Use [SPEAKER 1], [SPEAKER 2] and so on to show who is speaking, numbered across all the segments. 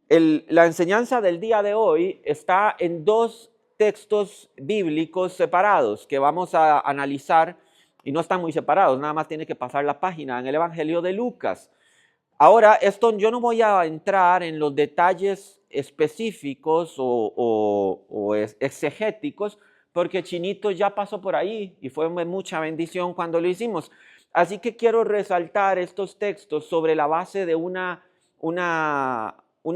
[SPEAKER 1] La enseñanza del día de hoy está en dos textos bíblicos separados que vamos a analizar y no están muy separados, nada más tiene que pasar la página en el Evangelio de Lucas. Ahora, esto yo no voy a entrar en los detalles específicos o exegéticos, porque Chinito ya pasó por ahí y fue mucha bendición cuando lo hicimos. Así que quiero resaltar estos textos sobre la base de una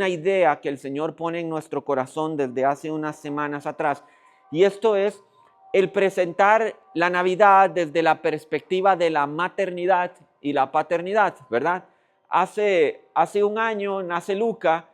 [SPEAKER 1] idea que el Señor pone en nuestro corazón desde hace unas semanas atrás. Y esto es el presentar la Navidad desde la perspectiva de la maternidad y la paternidad, ¿verdad? Hace un año nace Luca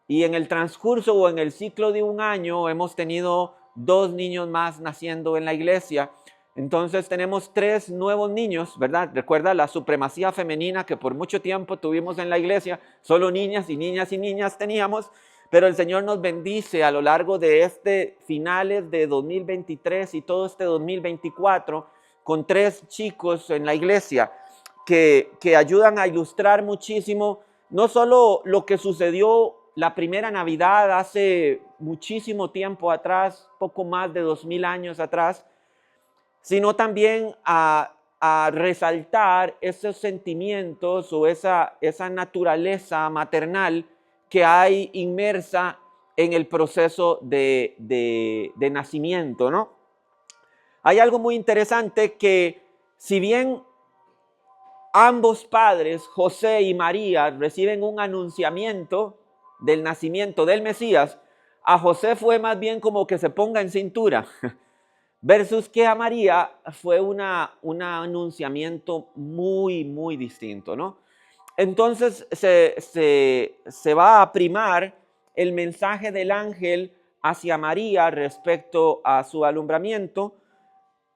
[SPEAKER 1] y en el transcurso o en el ciclo de un año hemos tenido 2 niños más naciendo en la iglesia. Entonces tenemos 3 nuevos niños, ¿verdad? Recuerda la supremacía femenina que por mucho tiempo tuvimos en la iglesia, solo niñas y niñas y niñas teníamos, pero el Señor nos bendice a lo largo de finales de 2023 y todo este 2024 con 3 chicos en la iglesia que ayudan a ilustrar muchísimo, no solo lo que sucedió la primera Navidad hace muchísimo tiempo atrás, poco más de 2000 años atrás, sino también a resaltar esos sentimientos o esa naturaleza maternal que hay inmersa en el proceso de nacimiento, ¿no? Hay algo muy interesante que, si bien ambos padres, José y María, reciben un anunciamiento del nacimiento del Mesías, a José fue más bien como que se ponga en cintura, versus que a María fue un anunciamiento muy distinto, ¿no? Entonces se va a primar el mensaje del ángel hacia María respecto a su alumbramiento,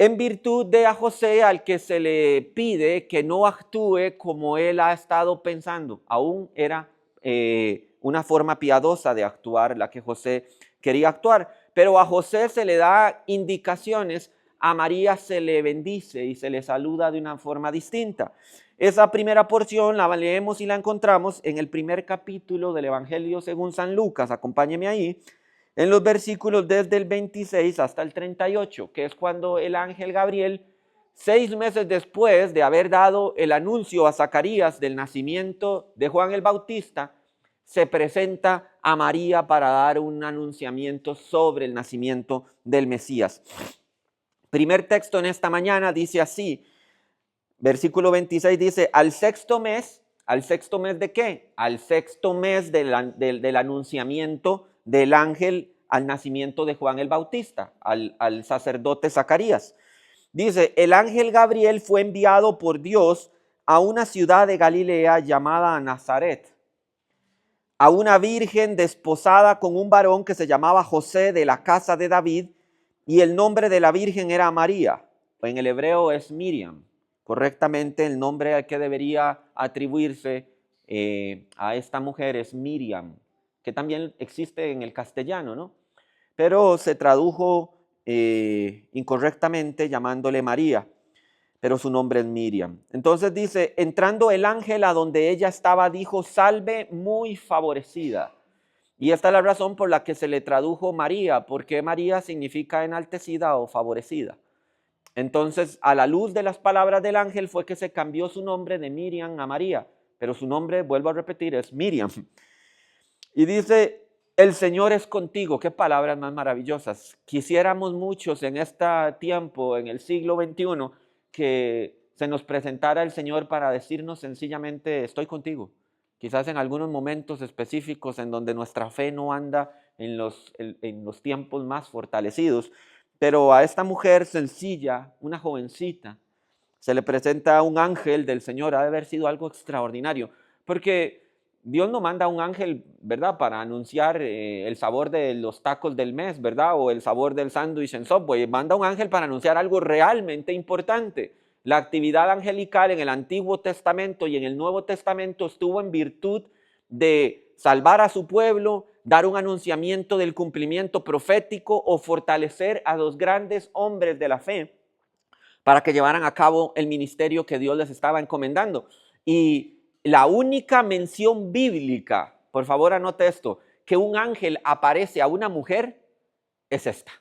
[SPEAKER 1] en virtud de a José, al que se le pide que no actúe como él ha estado pensando. Aún era una forma piadosa de actuar la que José quería actuar, pero a José se le da indicaciones, a María se le bendice y se le saluda de una forma distinta. Esa primera porción la leemos y la encontramos en el primer capítulo del Evangelio según San Lucas. Acompáñeme ahí, en los versículos desde el 26 hasta el 38, que es cuando el ángel Gabriel, 6 meses después de haber dado el anuncio a Zacarías del nacimiento de Juan el Bautista, se presenta a María para dar un anunciamiento sobre el nacimiento del Mesías. Primer texto en esta mañana dice así, versículo 26 dice, al sexto mes ¿de qué? Al sexto mes del anunciamiento del ángel al nacimiento de Juan el Bautista, al sacerdote Zacarías. Dice, el ángel Gabriel fue enviado por Dios a una ciudad de Galilea llamada Nazaret, a una virgen desposada con un varón que se llamaba José, de la casa de David, y el nombre de la virgen era María. En el hebreo es Miriam. Correctamente el nombre al que debería atribuirse a esta mujer es Miriam, que también existe en el castellano, ¿no? Pero se tradujo incorrectamente llamándole María, pero su nombre es Miriam. Entonces dice, entrando el ángel a donde ella estaba, dijo, salve muy favorecida. Y esta es la razón por la que se le tradujo María, porque María significa enaltecida o favorecida. Entonces, a la luz de las palabras del ángel fue que se cambió su nombre de Miriam a María, pero su nombre, vuelvo a repetir, es Miriam. Y dice, el Señor es contigo. Qué palabras más maravillosas. Quisiéramos muchos en este tiempo, en el siglo XXI, que se nos presentara el Señor para decirnos sencillamente, estoy contigo. Quizás en algunos momentos específicos en donde nuestra fe no anda en los tiempos más fortalecidos, pero a esta mujer sencilla, una jovencita, se le presenta un ángel del Señor. Ha de haber sido algo extraordinario, porque Dios no manda un ángel, ¿verdad?, para anunciar el sabor de los tacos del mes, ¿verdad?, o el sabor del sándwich en Subway. Manda un ángel para anunciar algo realmente importante. La actividad angelical en el Antiguo Testamento y en el Nuevo Testamento estuvo en virtud de salvar a su pueblo, dar un anunciamiento del cumplimiento profético o fortalecer a los grandes hombres de la fe para que llevaran a cabo el ministerio que Dios les estaba encomendando. Y la única mención bíblica por favor anote esto, que un ángel aparece a una mujer, es esta.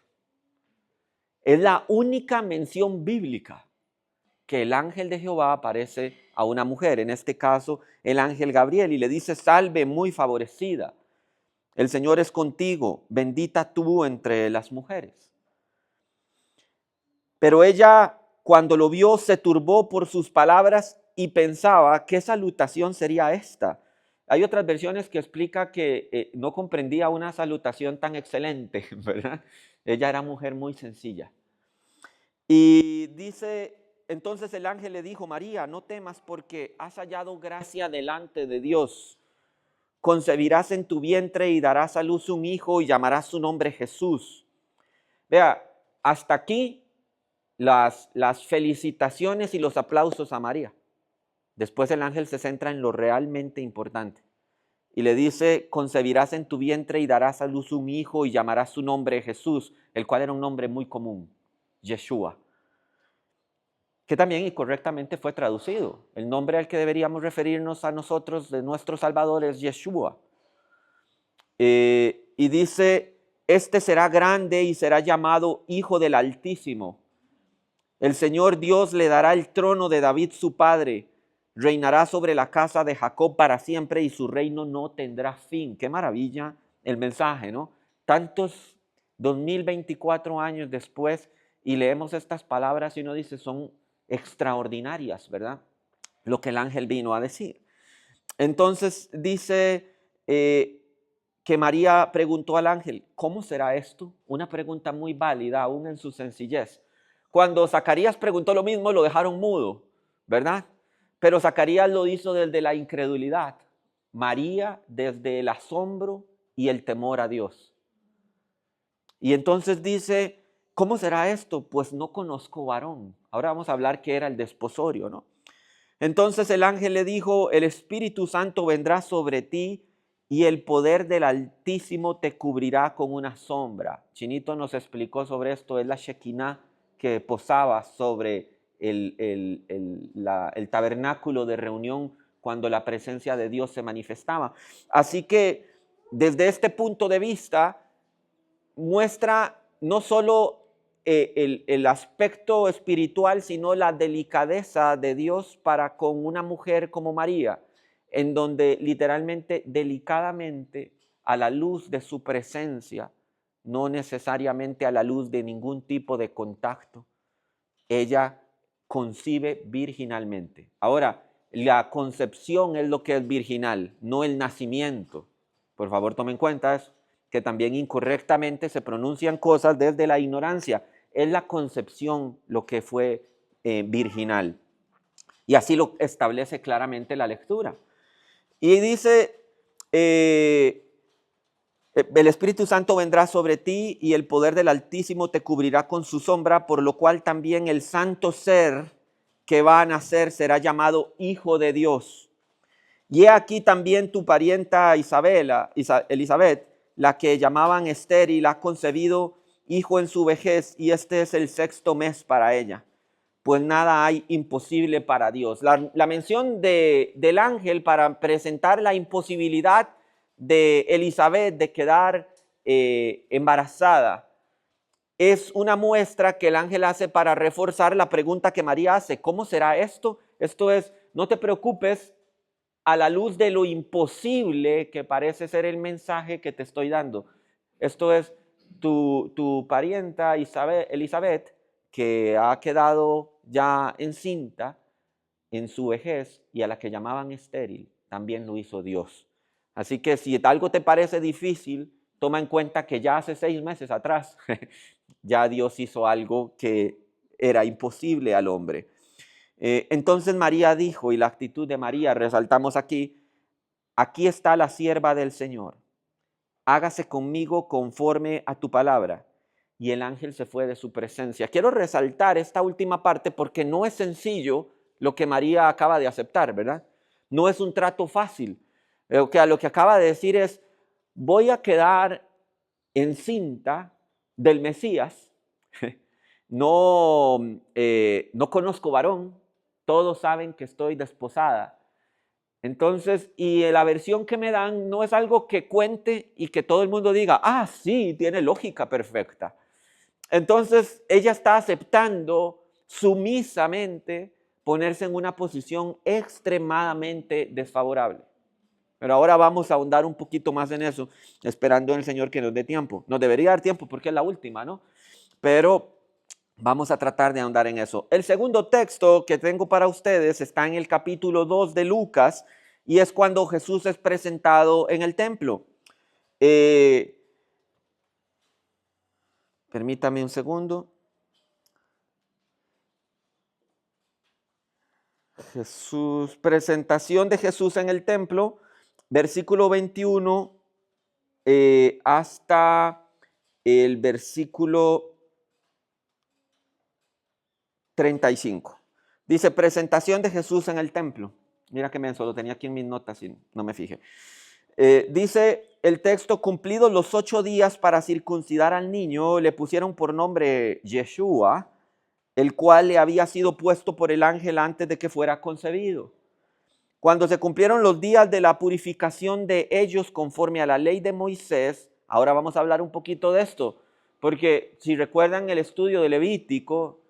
[SPEAKER 1] Es la única mención bíblica que el ángel de Jehová aparece a una mujer, en este caso el ángel Gabriel, y le dice: salve muy favorecida, el Señor es contigo, bendita tú entre las mujeres. Pero ella, cuando lo vio, se turbó por sus palabras y pensaba: ¿qué salutación sería esta? Hay otras versiones que explica que no comprendía una salutación tan excelente, ¿verdad? Ella era mujer muy sencilla. Y dice, entonces el ángel le dijo: María, no temas, porque has hallado gracia delante de Dios. Concebirás en tu vientre y darás a luz un hijo y llamarás su nombre Jesús. Vea, hasta aquí las felicitaciones y los aplausos a María. Después el ángel se centra en lo realmente importante y le dice: concebirás en tu vientre y darás a luz un hijo y llamarás su nombre Jesús, el cual era un nombre muy común, Yeshua, que también incorrectamente fue traducido. El nombre al que deberíamos referirnos a nosotros de nuestro Salvador es Yeshua. Y dice: este será grande y será llamado Hijo del Altísimo. El Señor Dios le dará el trono de David su padre, reinará sobre la casa de Jacob para siempre y su reino no tendrá fin. Qué maravilla el mensaje, ¿no? Tantos 2024 años después y leemos estas palabras y uno dice: son extraordinarias, ¿verdad? Lo que el ángel vino a decir. Entonces dice que María preguntó al ángel: ¿cómo será esto? Una pregunta muy válida aún en su sencillez. Cuando Zacarías preguntó lo mismo, lo dejaron mudo, ¿verdad? Pero Zacarías lo hizo desde la incredulidad. María desde el asombro y el temor a Dios. Y entonces dice: ¿cómo será esto? Pues no conozco varón. Ahora vamos a hablar qué era el desposorio, ¿no? Entonces el ángel le dijo: el Espíritu Santo vendrá sobre ti y el poder del Altísimo te cubrirá con una sombra. Chinito nos explicó sobre esto, es la Shekinah que posaba sobre el tabernáculo de reunión cuando la presencia de Dios se manifestaba. Así que desde este punto de vista muestra no solo el aspecto espiritual, sino la delicadeza de Dios para con una mujer como María, en donde literalmente, delicadamente, a la luz de su presencia, no necesariamente a la luz de ningún tipo de contacto, ella concibe virginalmente. Ahora, la concepción es lo que es virginal, no el nacimiento. Por favor, tomen en cuenta eso, que también incorrectamente se pronuncian cosas desde la ignorancia. Es la concepción lo que fue virginal. Y así lo establece claramente la lectura. Y dice, el Espíritu Santo vendrá sobre ti y el poder del Altísimo te cubrirá con su sombra, por lo cual también el santo ser que va a nacer será llamado Hijo de Dios. Y he aquí también tu parienta Elizabeth, la que llamaban estéril, ha concebido hijo en su vejez, y este es el 6º mes para ella, pues nada hay imposible para Dios. La mención del ángel para presentar la imposibilidad de Elizabeth de quedar embarazada es una muestra que el ángel hace para reforzar la pregunta que María hace: ¿cómo será esto? Esto es: no te preocupes, a la luz de lo imposible que parece ser el mensaje que te estoy dando. Esto es, tu parienta Elizabeth, que ha quedado ya encinta en su vejez y a la que llamaban estéril, también lo hizo Dios. Así que si algo te parece difícil, toma en cuenta que ya hace 6 meses atrás ya Dios hizo algo que era imposible al hombre. Entonces María dijo, y la actitud de María resaltamos aquí: aquí está la sierva del Señor, hágase conmigo conforme a tu palabra. Y el ángel se fue de su presencia. Quiero resaltar esta última parte porque no es sencillo lo que María acaba de aceptar, ¿verdad? No es un trato fácil. Lo que acaba de decir es: voy a quedar encinta del Mesías. No conozco varón, todos saben que estoy desposada. Entonces, y la versión que me dan no es algo que cuente y que todo el mundo diga, ah, sí, tiene lógica perfecta. Entonces, ella está aceptando sumisamente ponerse en una posición extremadamente desfavorable. Pero ahora vamos a ahondar un poquito más en eso, esperando en el Señor que nos dé tiempo. Nos debería dar tiempo porque es la última, ¿no? Pero vamos a tratar de ahondar en eso. El segundo texto que tengo para ustedes está en el capítulo 2 de Lucas y es cuando Jesús es presentado en el templo. Permítame un segundo. Jesús, presentación de Jesús en el templo, versículo 21 hasta el versículo 35. Dice, presentación de Jesús en el templo. Mira que menso, lo tenía aquí en mis notas y no me fijé. Dice el texto, cumplidos los 8 días para circuncidar al niño, le pusieron por nombre Yeshua, el cual le había sido puesto por el ángel antes de que fuera concebido. Cuando se cumplieron los días de la purificación de ellos conforme a la ley de Moisés, ahora vamos a hablar un poquito de esto, porque si recuerdan el estudio de Levítico,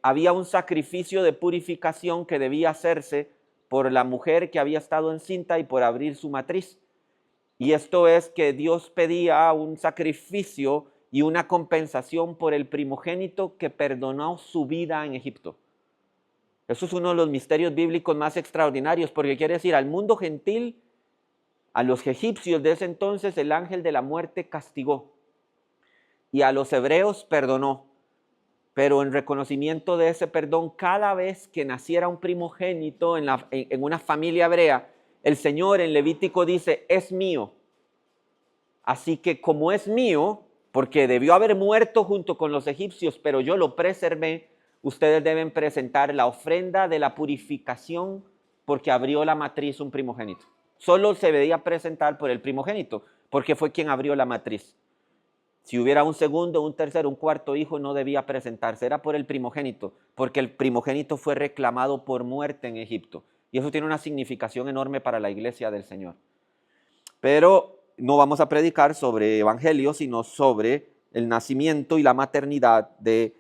[SPEAKER 1] había un sacrificio de purificación que debía hacerse por la mujer que había estado encinta y por abrir su matriz. Y esto es que Dios pedía un sacrificio y una compensación por el primogénito que perdonó su vida en Egipto. Eso es uno de los misterios bíblicos más extraordinarios, porque quiere decir, al mundo gentil, a los egipcios de ese entonces, el ángel de la muerte castigó, y a los hebreos perdonó. Pero en reconocimiento de ese perdón, cada vez que naciera un primogénito en una familia hebrea, el Señor en Levítico dice, es mío. Así que como es mío, porque debió haber muerto junto con los egipcios, pero yo lo preservé, ustedes deben presentar la ofrenda de la purificación porque abrió la matriz un primogénito. Solo se debía presentar por el primogénito, porque fue quien abrió la matriz. Si hubiera un segundo, un tercero, un cuarto hijo, no debía presentarse, era por el primogénito, porque el primogénito fue reclamado por muerte en Egipto. Y eso tiene una significación enorme para la iglesia del Señor. Pero no vamos a predicar sobre evangelio, sino sobre el nacimiento y la maternidad de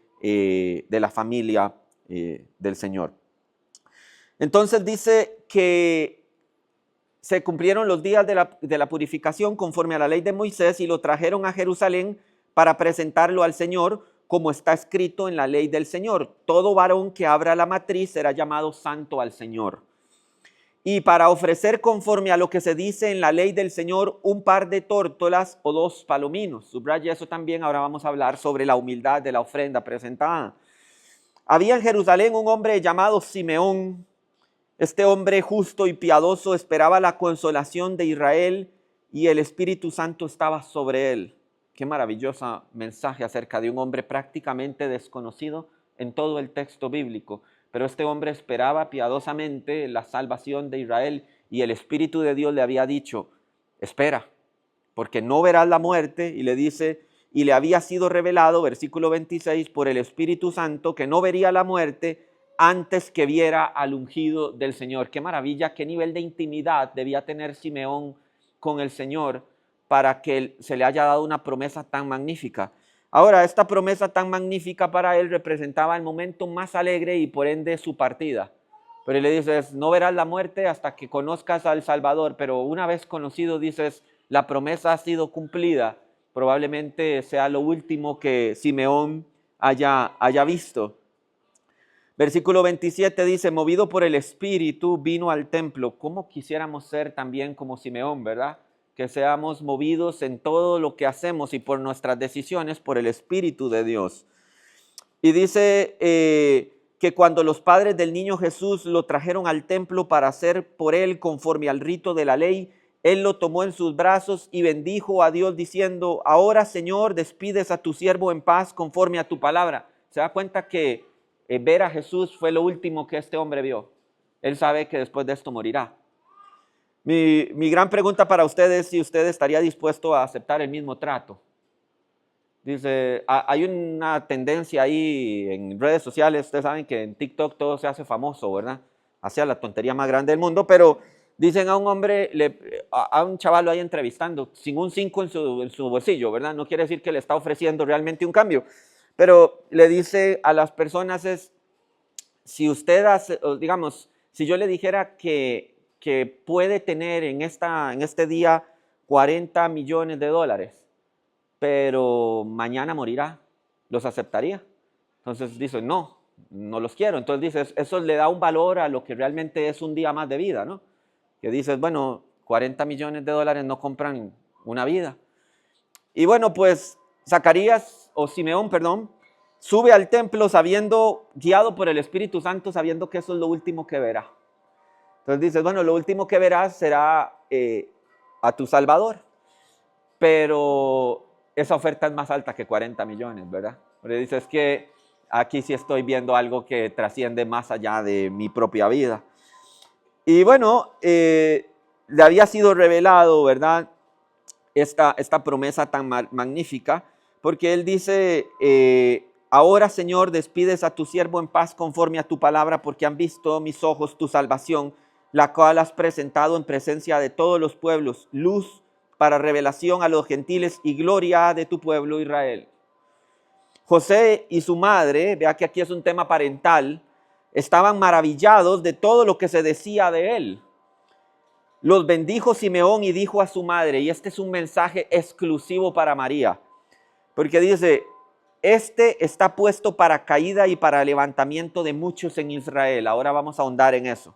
[SPEAKER 1] la familia del Señor. Entonces dice que se cumplieron los días de la purificación conforme a la ley de Moisés y lo trajeron a Jerusalén para presentarlo al Señor, como está escrito en la ley del Señor. Todo varón que abra la matriz será llamado santo al Señor. Y para ofrecer conforme a lo que se dice en la ley del Señor, un par de tórtolas o 2 palominos. Subraya eso también, ahora vamos a hablar sobre la humildad de la ofrenda presentada. Había en Jerusalén un hombre llamado Simeón. Este hombre justo y piadoso esperaba la consolación de Israel y el Espíritu Santo estaba sobre él. Qué maravilloso mensaje acerca de un hombre prácticamente desconocido en todo el texto bíblico. Pero este hombre esperaba piadosamente la salvación de Israel y el Espíritu de Dios le había dicho, espera, porque no verás la muerte, y le dice, y le había sido revelado, versículo 26, por el Espíritu Santo, que no vería la muerte antes que viera al ungido del Señor. Qué maravilla, qué nivel de intimidad debía tener Simeón con el Señor para que se le haya dado una promesa tan magnífica. Ahora, esta promesa tan magnífica para él representaba el momento más alegre y por ende su partida. Pero le dices, no verás la muerte hasta que conozcas al Salvador, pero una vez conocido, dices, la promesa ha sido cumplida. Probablemente sea lo último que Simeón haya visto. Versículo 27 dice, movido por el Espíritu, vino al templo. ¿Cómo quisiéramos ser también como Simeón, verdad? Que seamos movidos en todo lo que hacemos y por nuestras decisiones por el Espíritu de Dios. Y dice que cuando los padres del niño Jesús lo trajeron al templo para hacer por él conforme al rito de la ley, él lo tomó en sus brazos y bendijo a Dios diciendo, ahora Señor, despides a tu siervo en paz conforme a tu palabra. Se da cuenta que ver a Jesús fue lo último que este hombre vio. Él sabe que después de esto morirá. Mi gran pregunta para ustedes es si usted estaría dispuesto a aceptar el mismo trato. Dice, hay una tendencia ahí en redes sociales, ustedes saben que en TikTok todo se hace famoso, ¿verdad? hacía la tontería más grande del mundo, pero dicen a un hombre, a un chaval lo hay entrevistando, sin un 5 en su bolsillo, ¿verdad? No quiere decir que le está ofreciendo realmente un cambio, pero le dice a las personas si usted hace, digamos, si yo le dijera que puede tener en este día 40 millones de dólares, pero mañana morirá, ¿los aceptaría? Entonces dice, no los quiero. Entonces dices, eso le da un valor a lo que realmente es un día más de vida, ¿no? Que dices, bueno, 40 millones de dólares no compran una vida. Y bueno, pues Zacarías, o Simeón, perdón, sube al templo sabiendo, guiado por el Espíritu Santo, sabiendo que eso es lo último que verá. Entonces dices, bueno, lo último que verás será a tu Salvador. Pero esa oferta es más alta que 40 millones, ¿verdad? Porque dices que aquí sí estoy viendo algo que trasciende más allá de mi propia vida. Y bueno, le había sido revelado, ¿verdad? Esta promesa tan magnífica, porque él dice, ahora Señor, despides a tu siervo en paz conforme a tu palabra, porque han visto mis ojos tu salvación, la cual has presentado en presencia de todos los pueblos, luz para revelación a los gentiles y gloria de tu pueblo Israel. José y su madre, vea que aquí es un tema parental, estaban maravillados de todo lo que se decía de él. Los bendijo Simeón y dijo a su madre, y este es un mensaje exclusivo para María, porque dice, este está puesto para caída y para levantamiento de muchos en Israel. Ahora vamos a ahondar en eso.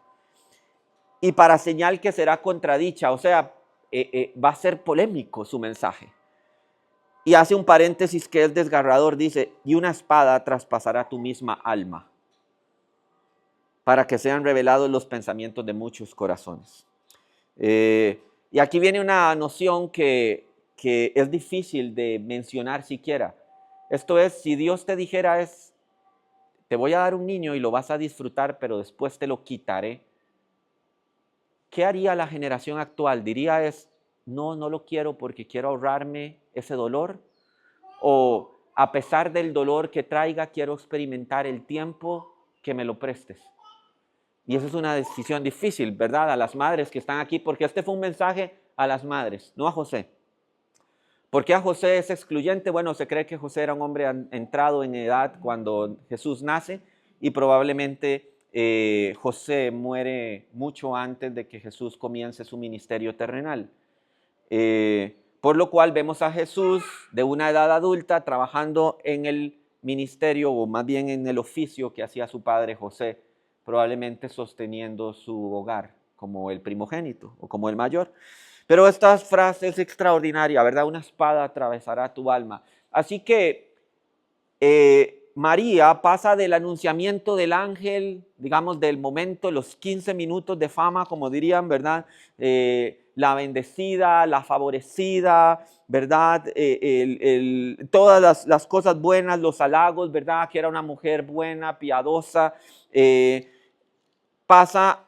[SPEAKER 1] Y para señal que será contradicha, o sea, va a ser polémico su mensaje. Y hace un paréntesis que es desgarrador, dice, y una espada traspasará tu misma alma, para que sean revelados los pensamientos de muchos corazones. Y aquí viene una noción que es difícil de mencionar siquiera. Esto es, si Dios te dijera te voy a dar un niño y lo vas a disfrutar, pero después te lo quitaré. ¿Qué haría la generación actual? ¿Diría no lo quiero porque quiero ahorrarme ese dolor? ¿O a pesar del dolor que traiga, quiero experimentar el tiempo que me lo prestes? Y esa es una decisión difícil, ¿verdad? A las madres que están aquí, porque este fue un mensaje a las madres, no a José. ¿Por qué a José es excluyente? Bueno, se cree que José era un hombre entrado en edad cuando Jesús nace y probablemente José muere mucho antes de que Jesús comience su ministerio terrenal. Por lo cual vemos a Jesús de una edad adulta trabajando en el ministerio, o más bien en el oficio que hacía su padre José, probablemente sosteniendo su hogar como el primogénito o como el mayor. Pero esta frase es extraordinaria, ¿verdad? Una espada atravesará tu alma. Así que María pasa del anunciamiento del ángel, digamos, del momento, los 15 minutos de fama, como dirían, ¿verdad? La bendecida, la favorecida, ¿verdad? Todas las cosas buenas, los halagos, ¿verdad? Que era una mujer buena, piadosa. Pasa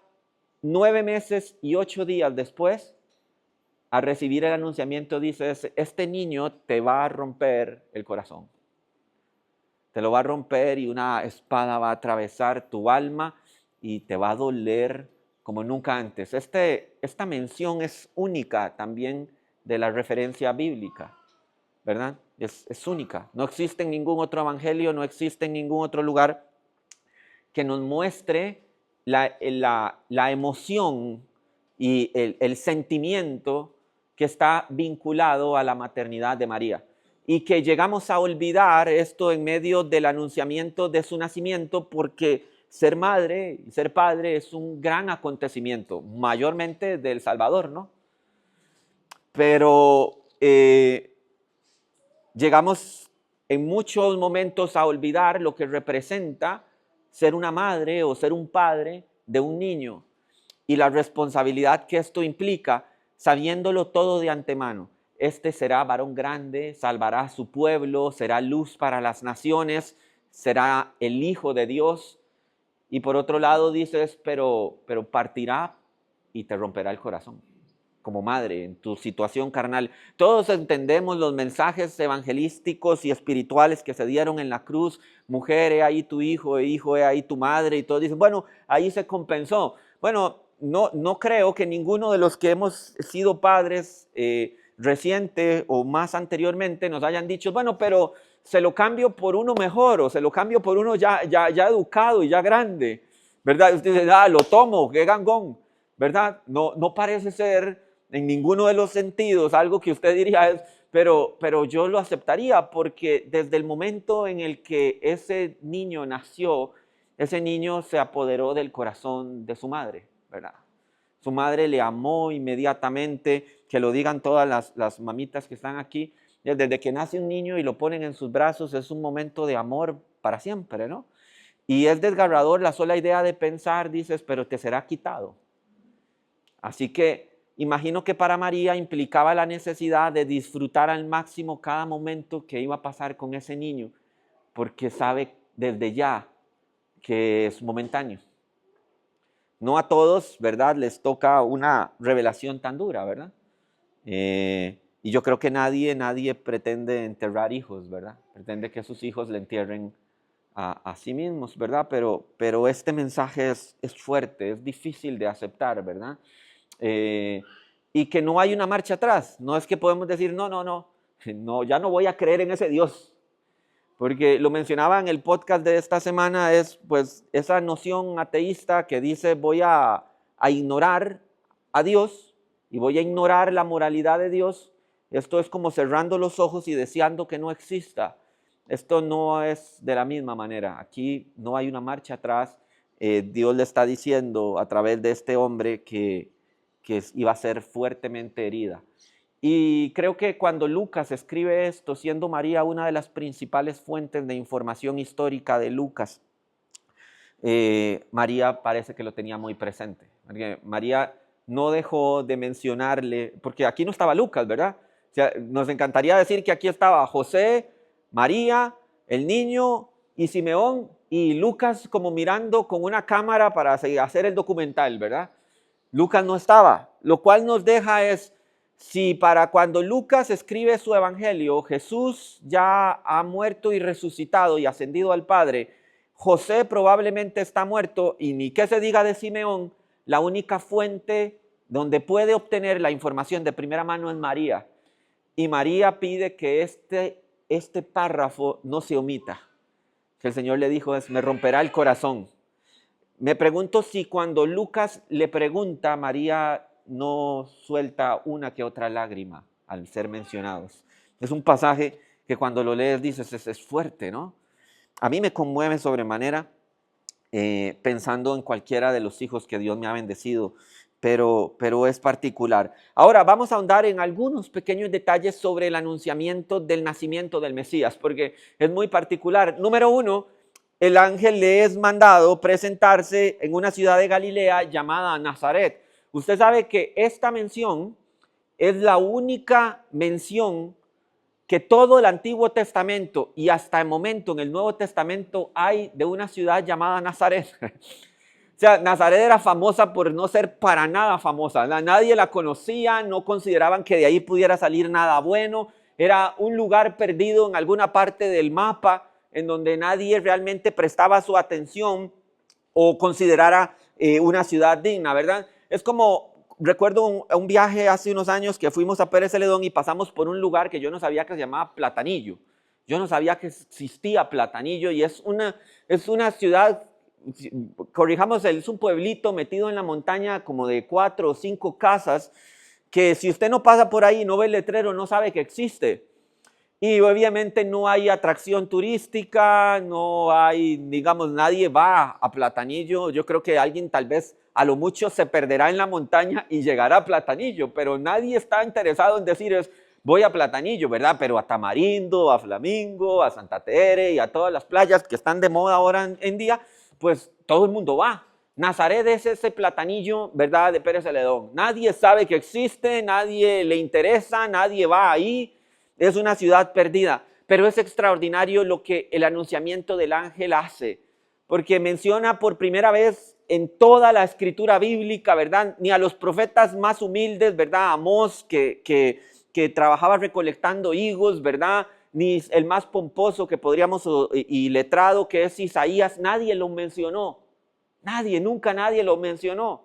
[SPEAKER 1] 9 meses y 8 días después, a recibir el anunciamiento, dice, este niño te va a romper el corazón. Te lo va a romper y una espada va a atravesar tu alma y te va a doler como nunca antes. Esta mención es única también de la referencia bíblica, ¿verdad? Es única. No existe en ningún otro evangelio, no existe en ningún otro lugar que nos muestre la emoción y el sentimiento que está vinculado a la maternidad de María. Y que llegamos a olvidar esto en medio del anunciamiento de su nacimiento, porque ser madre y ser padre es un gran acontecimiento, mayormente del Salvador, ¿no? Pero llegamos en muchos momentos a olvidar lo que representa ser una madre o ser un padre de un niño y la responsabilidad que esto implica, sabiéndolo todo de antemano. Este será varón grande, salvará a su pueblo, será luz para las naciones, será el Hijo de Dios. Y por otro lado dices, pero partirá y te romperá el corazón, como madre, en tu situación carnal. Todos entendemos los mensajes evangelísticos y espirituales que se dieron en la cruz. Mujer, he ahí tu hijo, he ahí tu madre, y todos dicen, bueno, ahí se compensó. Bueno, no creo que ninguno de los que hemos sido padres reciente o más anteriormente nos hayan dicho, bueno, pero se lo cambio por uno mejor o se lo cambio por uno ya educado y ya grande, ¿verdad? Usted dice, lo tomo, qué gangón, ¿verdad? No parece ser en ninguno de los sentidos algo que usted diría es, pero yo lo aceptaría porque desde el momento en el que ese niño nació, ese niño se apoderó del corazón de su madre, ¿verdad? Su madre le amó inmediatamente, que lo digan todas las mamitas que están aquí. Desde que nace un niño y lo ponen en sus brazos es un momento de amor para siempre, ¿no? Y es desgarrador la sola idea de pensar, dices, pero te será quitado. Así que imagino que para María implicaba la necesidad de disfrutar al máximo cada momento que iba a pasar con ese niño, porque sabe desde ya que es momentáneo. No a todos, ¿verdad?, les toca una revelación tan dura, ¿verdad? Y yo creo que nadie pretende enterrar hijos, ¿verdad? Pretende que sus hijos le entierren a sí mismos, ¿verdad? Pero este mensaje es fuerte, es difícil de aceptar, ¿verdad? Y que no hay una marcha atrás. No es que podemos decir, no, ya no voy a creer en ese Dios. Porque lo mencionaba en el podcast de esta semana, es pues esa noción ateísta que dice voy a ignorar a Dios y voy a ignorar la moralidad de Dios. Esto es como cerrando los ojos y deseando que no exista. Esto no es de la misma manera. Aquí no hay una marcha atrás. Dios le está diciendo a través de este hombre que iba a ser fuertemente herida. Y creo que cuando Lucas escribe esto, siendo María una de las principales fuentes de información histórica de Lucas, María parece que lo tenía muy presente. María no dejó de mencionarle, porque aquí no estaba Lucas, ¿verdad? O sea, nos encantaría decir que aquí estaba José, María, el niño y Simeón, y Lucas como mirando con una cámara para hacer el documental, ¿verdad? Lucas no estaba, lo cual nos deja es, si para cuando Lucas escribe su evangelio, Jesús ya ha muerto y resucitado y ascendido al Padre, José probablemente está muerto y ni qué se diga de Simeón, la única fuente donde puede obtener la información de primera mano es María. Y María pide que este párrafo no se omita. Que el Señor le dijo es, me romperá el corazón. Me pregunto si cuando Lucas le pregunta, María no suelta una que otra lágrima al ser mencionados. Es un pasaje que cuando lo lees dices, es fuerte, ¿no? A mí me conmueve sobremanera pensando en cualquiera de los hijos que Dios me ha bendecido, pero es particular. Ahora vamos a ahondar en algunos pequeños detalles sobre el anunciamiento del nacimiento del Mesías, porque es muy particular. Número uno, el ángel le es mandado presentarse en una ciudad de Galilea llamada Nazaret. Usted sabe que esta mención es la única mención que todo el Antiguo Testamento y hasta el momento en el Nuevo Testamento hay de una ciudad llamada Nazaret. O sea, Nazaret era famosa por no ser para nada famosa. Nadie la conocía, no consideraban que de ahí pudiera salir nada bueno. Era un lugar perdido en alguna parte del mapa en donde nadie realmente prestaba su atención o considerara una ciudad digna, ¿verdad? Es como, recuerdo un viaje hace unos años que fuimos a Pérez Celedón y pasamos por un lugar que yo no sabía que se llamaba Platanillo. Yo no sabía que existía Platanillo y es una ciudad, corrijamos, es un pueblito metido en la montaña como de 4 o 5 casas que si usted no pasa por ahí, no ve el letrero, no sabe que existe. Y obviamente no hay atracción turística, no hay, digamos, nadie va a Platanillo. Yo creo que alguien tal vez a lo mucho se perderá en la montaña y llegará a Platanillo, pero nadie está interesado en decir voy a Platanillo, ¿verdad? Pero a Tamarindo, a Flamingo, a Santa Tere y a todas las playas que están de moda ahora en día, pues todo el mundo va. Nazaret es ese Platanillo, ¿verdad?, de Pérez Celedón. Nadie sabe que existe, nadie le interesa, nadie va ahí. Es una ciudad perdida, pero es extraordinario lo que el anunciamiento del ángel hace, porque menciona por primera vez en toda la escritura bíblica, ¿verdad? Ni a los profetas más humildes, ¿verdad? Amós, que trabajaba recolectando higos, ¿verdad? Ni el más pomposo que podríamos, y letrado que es Isaías, nadie lo mencionó. Nadie, nunca nadie lo mencionó.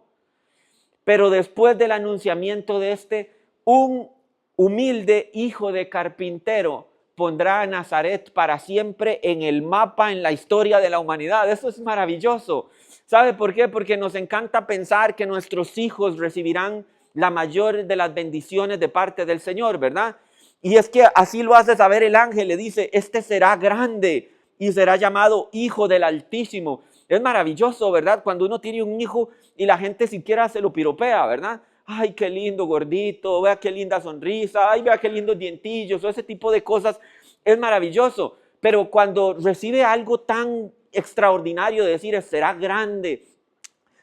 [SPEAKER 1] Pero después del anunciamiento de un humilde hijo de carpintero pondrá a Nazaret para siempre en el mapa, en la historia de la humanidad. Eso es maravilloso. ¿Sabe por qué? Porque nos encanta pensar que nuestros hijos recibirán la mayor de las bendiciones de parte del Señor, ¿verdad? Y es que así lo hace saber el ángel, le dice, este será grande y será llamado Hijo del Altísimo. Es maravilloso, ¿verdad? Cuando uno tiene un hijo y la gente siquiera se lo piropea, ¿verdad? Ay, qué lindo gordito, vea qué linda sonrisa, ay, vea qué lindos dientillos, o ese tipo de cosas, es maravilloso. Pero cuando recibe algo tan extraordinario de decir, será grande,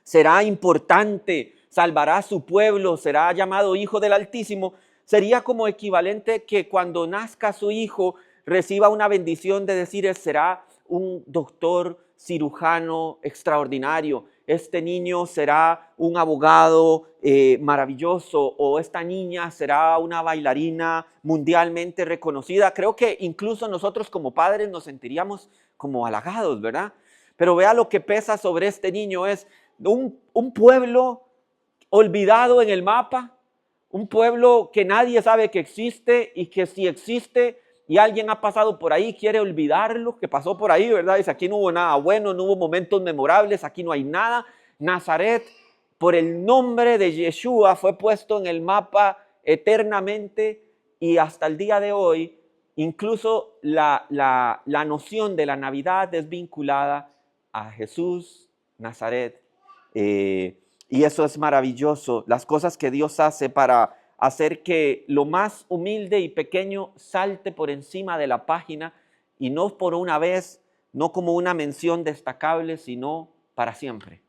[SPEAKER 1] será importante, salvará a su pueblo, será llamado Hijo del Altísimo, sería como equivalente que cuando nazca su hijo reciba una bendición de decir, será un doctor cirujano extraordinario, este niño será un abogado maravilloso, o esta niña será una bailarina mundialmente reconocida. Creo que incluso nosotros como padres nos sentiríamos como halagados, ¿verdad? Pero vea lo que pesa sobre este niño, es un pueblo olvidado en el mapa, un pueblo que nadie sabe que existe, y que si existe y alguien ha pasado por ahí, quiere olvidarlo, que pasó por ahí, ¿verdad? Dice, aquí no hubo nada bueno, no hubo momentos memorables, aquí no hay nada. Nazaret, por el nombre de Yeshua, fue puesto en el mapa eternamente, y hasta el día de hoy, incluso la noción de la Navidad es vinculada a Jesús, Nazaret. Y eso es maravilloso, las cosas que Dios hace para hacer que lo más humilde y pequeño salte por encima de la página, y no por una vez, no como una mención destacable, sino para siempre.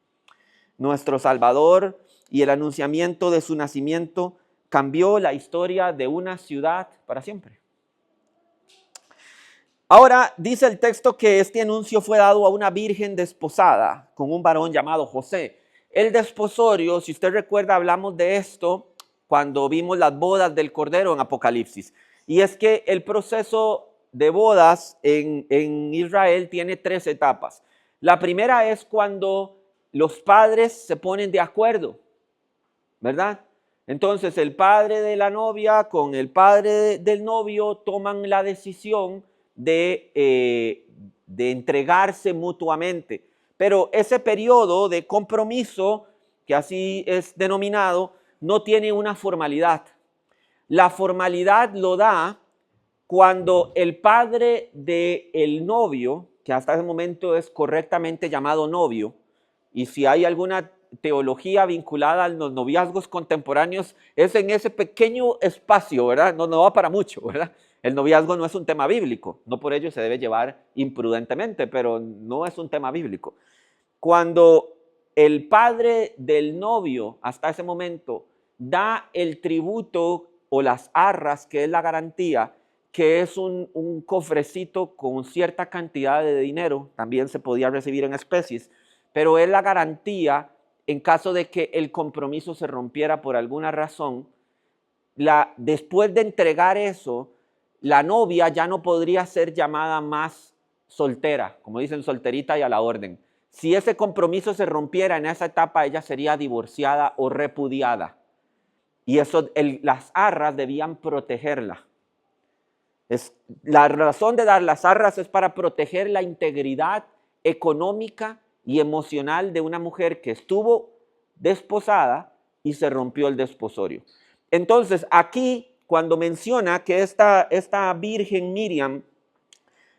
[SPEAKER 1] Nuestro Salvador y el anunciamiento de su nacimiento cambió la historia de una ciudad para siempre. Ahora dice el texto que este anuncio fue dado a una virgen desposada con un varón llamado José. El desposorio, si usted recuerda, hablamos de esto cuando vimos las bodas del Cordero en Apocalipsis. Y es que el proceso de bodas en Israel tiene 3 etapas. La primera es cuando los padres se ponen de acuerdo, ¿verdad? Entonces el padre de la novia con el padre del novio toman la decisión de entregarse mutuamente. Pero ese periodo de compromiso, que así es denominado, no tiene una formalidad. La formalidad lo da cuando el padre del novio, que hasta ese momento es correctamente llamado novio, y si hay alguna teología vinculada a los noviazgos contemporáneos, es en ese pequeño espacio, ¿verdad? No va para mucho, ¿verdad? El noviazgo no es un tema bíblico, no por ello se debe llevar imprudentemente, pero no es un tema bíblico. Cuando el padre del novio, hasta ese momento, da el tributo o las arras, que es la garantía, que es un cofrecito con cierta cantidad de dinero, también se podía recibir en especies, pero es la garantía en caso de que el compromiso se rompiera por alguna razón. Después de entregar eso, la novia ya no podría ser llamada más soltera, como dicen, solterita y a la orden. Si ese compromiso se rompiera en esa etapa, ella sería divorciada o repudiada. Y eso, las arras debían protegerla. La razón de dar las arras es para proteger la integridad económica y emocional de una mujer que estuvo desposada y se rompió el desposorio. Entonces, aquí, cuando menciona que esta virgen Miriam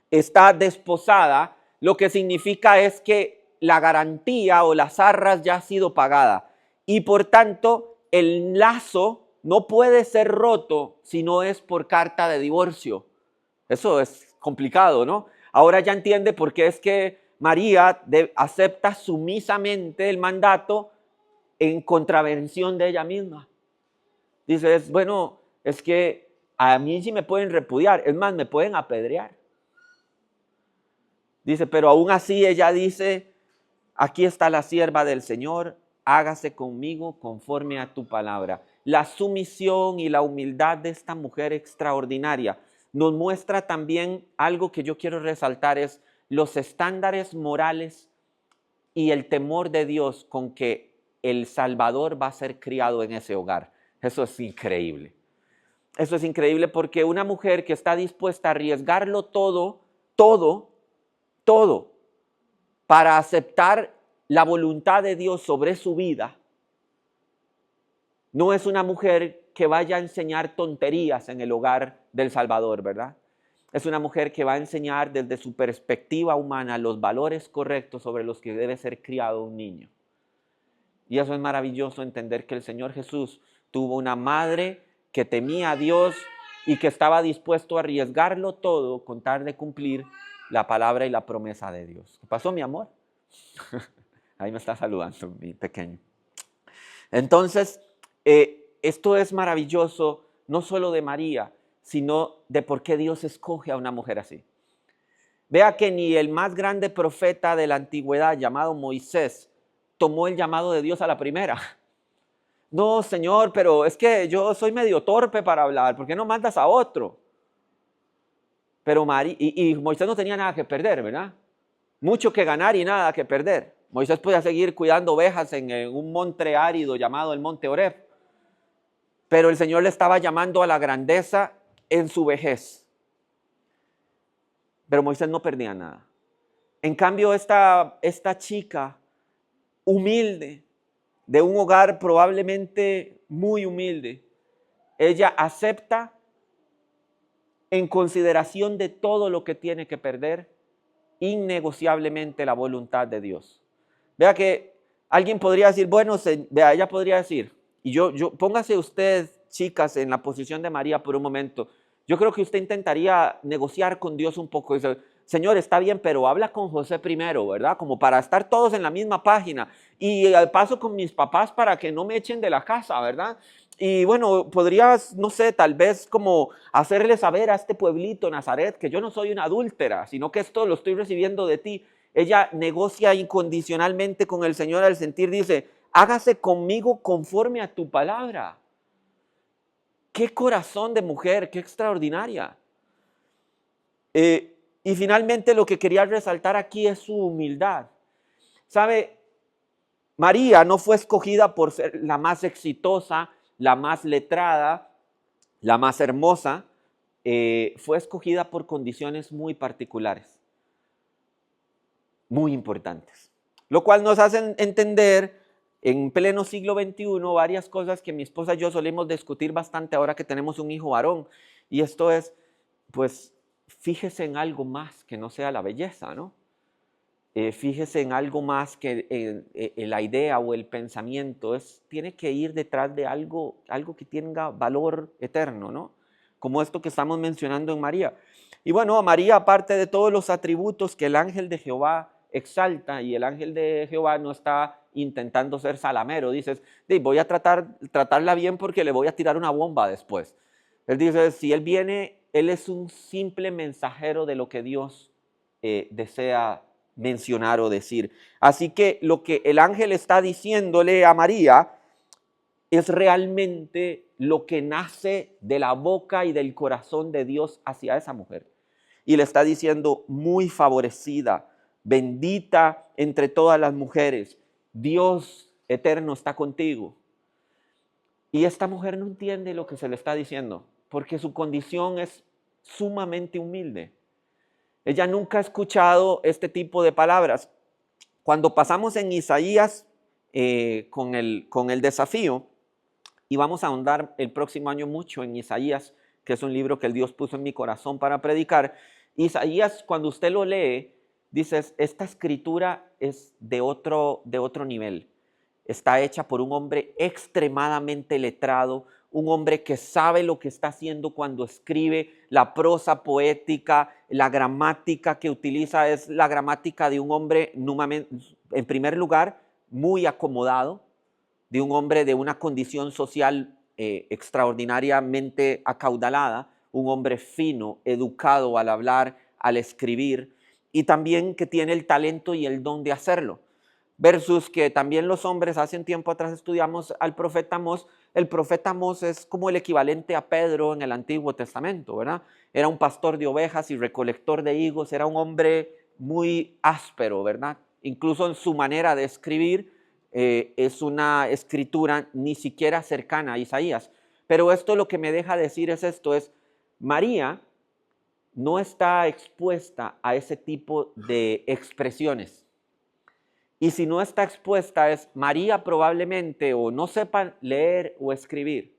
[SPEAKER 1] está desposada, lo que significa es que la garantía o las arras ya ha sido pagada, y por tanto el lazo no puede ser roto si no es por carta de divorcio. Eso es complicado, ¿no? Ahora ya entiende por qué es que María acepta sumisamente el mandato en contravención de ella misma. Dice, bueno, es que a mí sí me pueden repudiar, es más, me pueden apedrear. Dice, pero aún así ella dice, aquí está la sierva del Señor, hágase conmigo conforme a tu palabra. La sumisión y la humildad de esta mujer extraordinaria nos muestra también algo que yo quiero resaltar, es los estándares morales y el temor de Dios con que el Salvador va a ser criado en ese hogar. Eso es increíble. Eso es increíble porque una mujer que está dispuesta a arriesgarlo todo, para aceptar la voluntad de Dios sobre su vida, no es una mujer que vaya a enseñar tonterías en el hogar del Salvador, ¿verdad? Es una mujer que va a enseñar desde su perspectiva humana los valores correctos sobre los que debe ser criado un niño. Y eso es maravilloso, entender que el Señor Jesús tuvo una madre que temía a Dios y que estaba dispuesto a arriesgarlo todo con tal de cumplir la palabra y la promesa de Dios. ¿Qué pasó, mi amor? Ahí me está saludando mi pequeño. Entonces, esto es maravilloso, no solo de María, sino de por qué Dios escoge a una mujer así. Vea que ni el más grande profeta de la antigüedad, llamado Moisés, tomó el llamado de Dios a la primera. No, Señor, pero es que yo soy medio torpe para hablar, ¿por qué no mandas a otro? Pero Moisés no tenía nada que perder, ¿verdad? Mucho que ganar y nada que perder. Moisés podía seguir cuidando ovejas en un monte árido llamado el monte Oreb. Pero el Señor le estaba llamando a la grandeza en su vejez. Pero Moisés no perdía nada. En cambio, esta chica humilde, de un hogar probablemente muy humilde, ella acepta en consideración de todo lo que tiene que perder, innegociablemente la voluntad de Dios. Vea que alguien podría decir, bueno, vea, ella podría decir, y póngase usted, chicas, en la posición de María por un momento. Yo creo que usted intentaría negociar con Dios un poco. Dice, Señor, está bien, pero habla con José primero, ¿verdad? Como para estar todos en la misma página. Y al paso con mis papás para que no me echen de la casa, ¿verdad? Y bueno, podrías, no sé, tal vez como hacerle saber a este pueblito, Nazaret, que yo no soy una adúltera, sino que esto lo estoy recibiendo de ti. Ella negocia incondicionalmente con el Señor al sentir, dice, hágase conmigo conforme a tu palabra. ¡Qué corazón de mujer! ¡Qué extraordinaria! Y finalmente lo que quería resaltar aquí es su humildad. ¿Sabe? María no fue escogida por ser la más exitosa, la más letrada, la más hermosa. Fue escogida por condiciones muy particulares, muy importantes. Lo cual nos hace entender en pleno siglo XXI varias cosas que mi esposa y yo solemos discutir bastante ahora que tenemos un hijo varón. Y esto es, pues, fíjese en algo más que no sea la belleza, ¿no? Fíjese en algo más que la idea o el pensamiento. Tiene que ir detrás de algo que tenga valor eterno, ¿no? Como esto que estamos mencionando en María. Y bueno, a María, aparte de todos los atributos que el ángel de Jehová exalta, y el ángel de Jehová no está intentando ser salamero, dices, voy a tratarla bien porque le voy a tirar una bomba después. Él dice, si él viene, él es un simple mensajero de lo que Dios desea mencionar o decir. Así que lo que el ángel está diciéndole a María es realmente lo que nace de la boca y del corazón de Dios hacia esa mujer. Y le está diciendo, muy favorecida, bendita entre todas las mujeres, Dios eterno está contigo. Y esta mujer no entiende lo que se le está diciendo, porque su condición es sumamente humilde. Ella nunca ha escuchado este tipo de palabras. Cuando pasamos en Isaías con el desafío, y vamos a ahondar el próximo año mucho en Isaías, que es un libro que el Dios puso en mi corazón para predicar. Isaías, cuando usted lo lee, dices, esta escritura es de otro nivel. Está hecha por un hombre extremadamente letrado, un hombre que sabe lo que está haciendo cuando escribe. La prosa poética, la gramática que utiliza es la gramática de un hombre, en primer lugar, muy acomodado, de un hombre de una condición social extraordinariamente acaudalada, un hombre fino, educado al hablar, al escribir, y también que tiene el talento y el don de hacerlo. versus que también los hombres, hace un tiempo atrás estudiamos al profeta Amós. El profeta Amós es como el equivalente a Pedro en el Antiguo Testamento, ¿verdad? Era un pastor de ovejas y recolector de higos, era un hombre muy áspero, ¿verdad? Incluso en su manera de escribir es una escritura ni siquiera cercana a Isaías. Pero esto lo que me deja decir es esto, es María no está expuesta a ese tipo de expresiones. Y si no está expuesta es María probablemente o no sepa leer o escribir.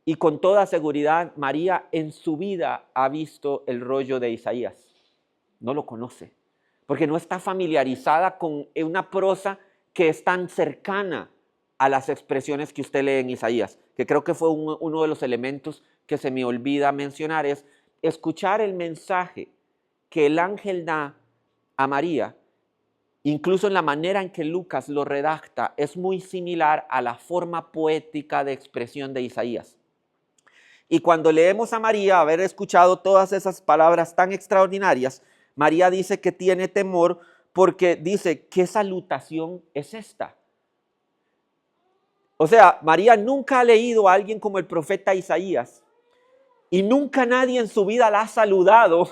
[SPEAKER 1] Y con toda seguridad María en su vida ha visto el rollo de Isaías. No lo conoce, porque no está familiarizada con una prosa que es tan cercana a las expresiones que usted lee en Isaías, que creo que fue uno de los elementos que se me olvida mencionar, es escuchar el mensaje que el ángel da a María. Incluso en la manera en que Lucas lo redacta, es muy similar a la forma poética de expresión de Isaías. Y cuando leemos a María, haber escuchado todas esas palabras tan extraordinarias, María dice que tiene temor porque dice, ¿qué salutación es esta? O sea, María nunca ha leído a alguien como el profeta Isaías y nunca nadie en su vida la ha saludado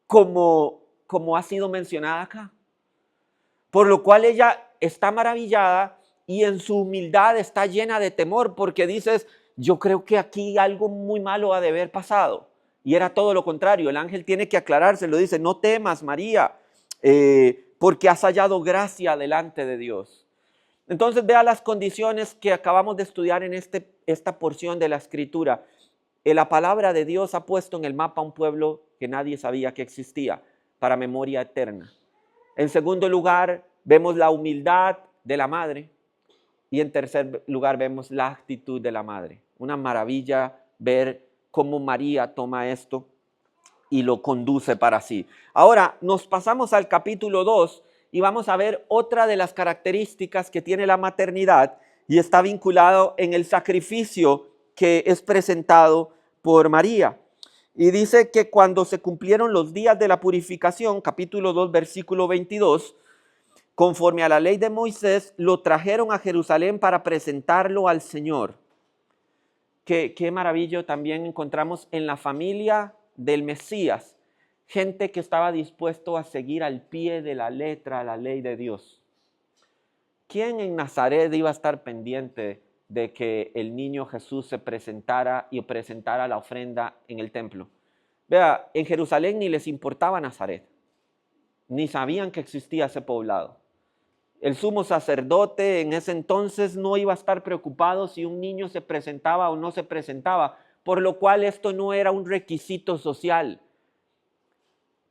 [SPEAKER 1] como ha sido mencionada acá. Por lo cual ella está maravillada y en su humildad está llena de temor porque dices, yo creo que aquí algo muy malo ha de haber pasado. Y era todo lo contrario, el ángel tiene que aclararse, lo dice, no temas María, porque has hallado gracia delante de Dios. Entonces vea las condiciones que acabamos de estudiar en esta porción de la escritura. La palabra de Dios ha puesto en el mapa un pueblo que nadie sabía que existía para memoria eterna. En segundo lugar, vemos la humildad de la madre. Y en tercer lugar, vemos la actitud de la madre. Una maravilla ver cómo María toma esto y lo conduce para sí. Ahora, nos pasamos al capítulo 2 y vamos a ver otra de las características que tiene la maternidad y está vinculado en el sacrificio que es presentado por María. Y dice que cuando se cumplieron los días de la purificación, capítulo 2, versículo 22, conforme a la ley de Moisés, lo trajeron a Jerusalén para presentarlo al Señor. Qué maravilloso también encontramos en la familia del Mesías, gente que estaba dispuesto a seguir al pie de la letra la ley de Dios. ¿Quién en Nazaret iba a estar pendiente de que el niño Jesús se presentara y presentara la ofrenda en el templo? Vea, en Jerusalén ni les importaba Nazaret, ni sabían que existía ese poblado. El sumo sacerdote en ese entonces no iba a estar preocupado si un niño se presentaba o no se presentaba, por lo cual esto no era un requisito social.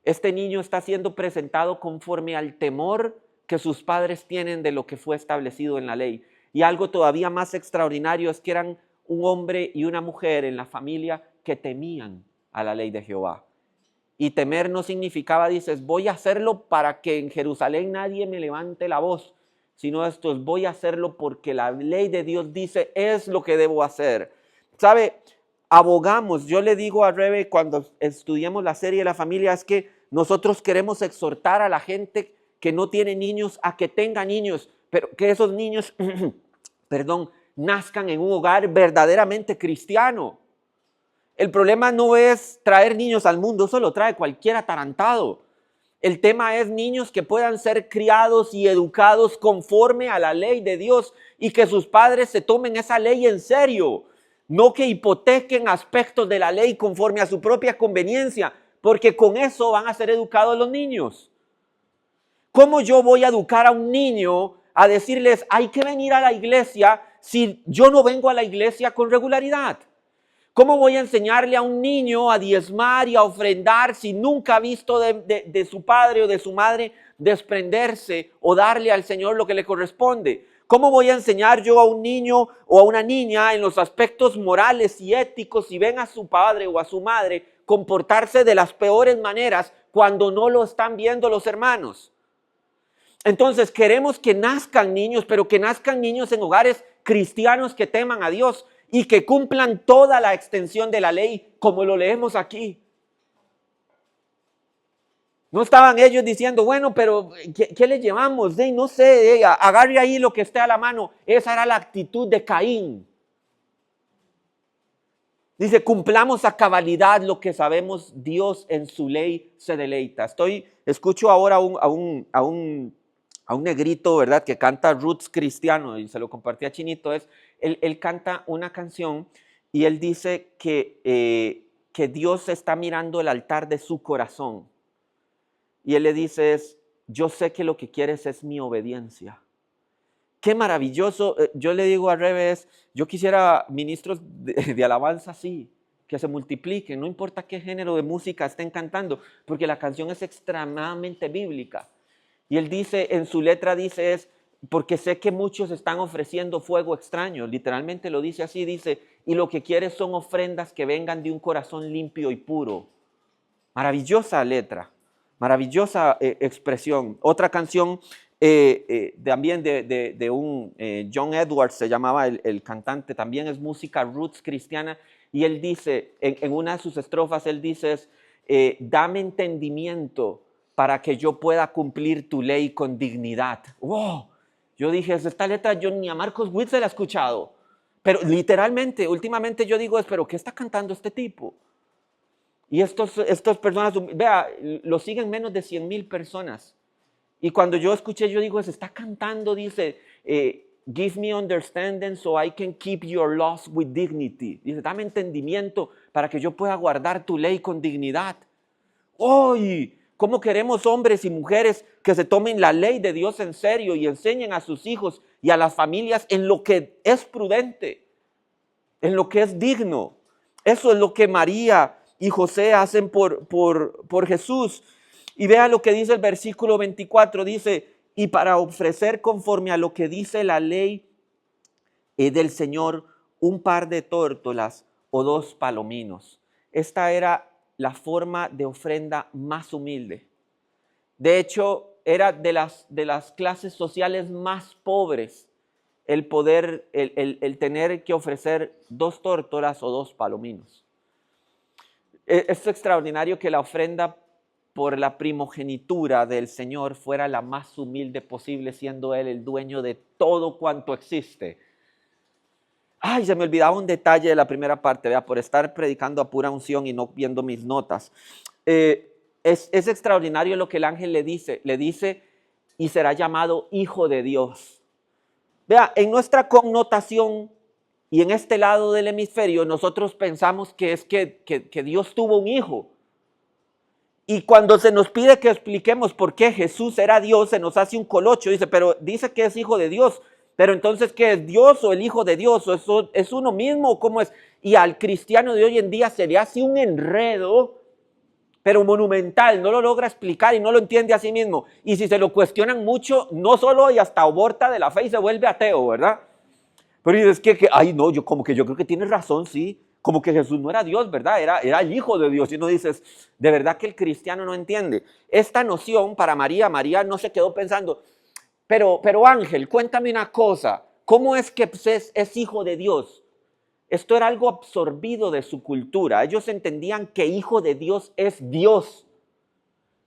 [SPEAKER 1] Este niño está siendo presentado conforme al temor que sus padres tienen de lo que fue establecido en la ley. Y algo todavía más extraordinario es que eran un hombre y una mujer en la familia que temían a la ley de Jehová. Y temer no significaba, dices, voy a hacerlo para que en Jerusalén nadie me levante la voz, sino esto es, voy a hacerlo porque la ley de Dios dice, es lo que debo hacer. ¿Sabe? Abogamos, yo le digo a Rebe cuando estudiemos la serie de la familia, es que nosotros queremos exhortar a la gente que no tiene niños a que tenga niños, pero que esos niños, nazcan en un hogar verdaderamente cristiano. El problema no es traer niños al mundo, eso lo trae cualquier atarantado. El tema es niños que puedan ser criados y educados conforme a la ley de Dios y que sus padres se tomen esa ley en serio. No que hipotequen aspectos de la ley conforme a su propia conveniencia, porque con eso van a ser educados los niños. ¿Cómo yo voy a educar a un niño a decirles hay que venir a la iglesia si yo no vengo a la iglesia con regularidad? ¿Cómo voy a enseñarle a un niño a diezmar y a ofrendar si nunca ha visto de su padre o de su madre desprenderse o darle al Señor lo que le corresponde? ¿Cómo voy a enseñar yo a un niño o a una niña en los aspectos morales y éticos si ven a su padre o a su madre comportarse de las peores maneras cuando no lo están viendo los hermanos? Entonces queremos que nazcan niños, pero que nazcan niños en hogares cristianos que teman a Dios y que cumplan toda la extensión de la ley como lo leemos aquí. No estaban ellos diciendo, bueno, pero ¿qué le llevamos? No sé, agarre ahí lo que esté a la mano. Esa era la actitud de Caín. Dice, cumplamos a cabalidad lo que sabemos, Dios en su ley se deleita. Escucho ahora a un negrito, ¿verdad? Que canta roots cristiano y se lo compartí a Chinito. Él canta una canción y él dice que Dios está mirando el altar de su corazón. Y él le dice, yo sé que lo que quieres es mi obediencia. Qué maravilloso. Yo le digo al revés, yo quisiera ministros de alabanza así, que se multipliquen, no importa qué género de música estén cantando, porque la canción es extremadamente bíblica. Y él dice, en su letra dice porque sé que muchos están ofreciendo fuego extraño, literalmente lo dice así, dice, y lo que quieres son ofrendas que vengan de un corazón limpio y puro. Maravillosa letra, maravillosa expresión. Otra canción también de un John Edwards, se llamaba el cantante, también es música roots cristiana, y él dice, en una de sus estrofas, él dice, dame entendimiento para que yo pueda cumplir tu ley con dignidad. ¡Wow! Yo dije, esta letra yo ni a Marcos Witt se la he escuchado, pero literalmente, últimamente yo digo, pero ¿qué está cantando este tipo? Y estas personas, vea, lo siguen menos de 100,000 personas. Y cuando yo escuché, yo digo, se está cantando, dice, give me understanding so I can keep your laws with dignity. Dice, dame entendimiento para que yo pueda guardar tu ley con dignidad. ¡Uy! ¿Cómo queremos hombres y mujeres que se tomen la ley de Dios en serio y enseñen a sus hijos y a las familias en lo que es prudente, en lo que es digno? Eso es lo que María y José hacen por Jesús. Y vea lo que dice el versículo 24, dice, y para ofrecer conforme a lo que dice la ley del Señor, un par de tórtolas o 2 palominos. Esta era la forma de ofrenda más humilde. De hecho, era de las clases sociales más pobres el poder, el tener que ofrecer 2 tórtolas o 2 palominos. Es extraordinario que la ofrenda por la primogenitura del Señor fuera la más humilde posible, siendo Él el dueño de todo cuanto existe. Ay, se me olvidaba un detalle de la primera parte, ¿vea? Por estar predicando a pura unción y no viendo mis notas. Es extraordinario lo que el ángel le dice, y será llamado Hijo de Dios. Vea, en nuestra connotación y en este lado del hemisferio, nosotros pensamos que es que Dios tuvo un hijo. Y cuando se nos pide que expliquemos por qué Jesús era Dios, se nos hace un colocho. Dice, pero dice que es hijo de Dios. Pero entonces, ¿qué es Dios o el hijo de Dios? ¿O eso es uno mismo? ¿O cómo es? Y al cristiano de hoy en día se le hace un enredo, pero monumental. No lo logra explicar y no lo entiende a sí mismo. Y si se lo cuestionan mucho, no solo y hasta aborta de la fe y se vuelve ateo, ¿verdad? Pero es que ay no, yo creo que tienes razón, sí. Como que Jesús no era Dios, ¿verdad? Era el Hijo de Dios. Y uno dices, de verdad que el cristiano no entiende. Esta noción para María no se quedó pensando, pero Ángel, cuéntame una cosa, ¿cómo es que es hijo de Dios? Esto era algo absorbido de su cultura. Ellos entendían que hijo de Dios es Dios.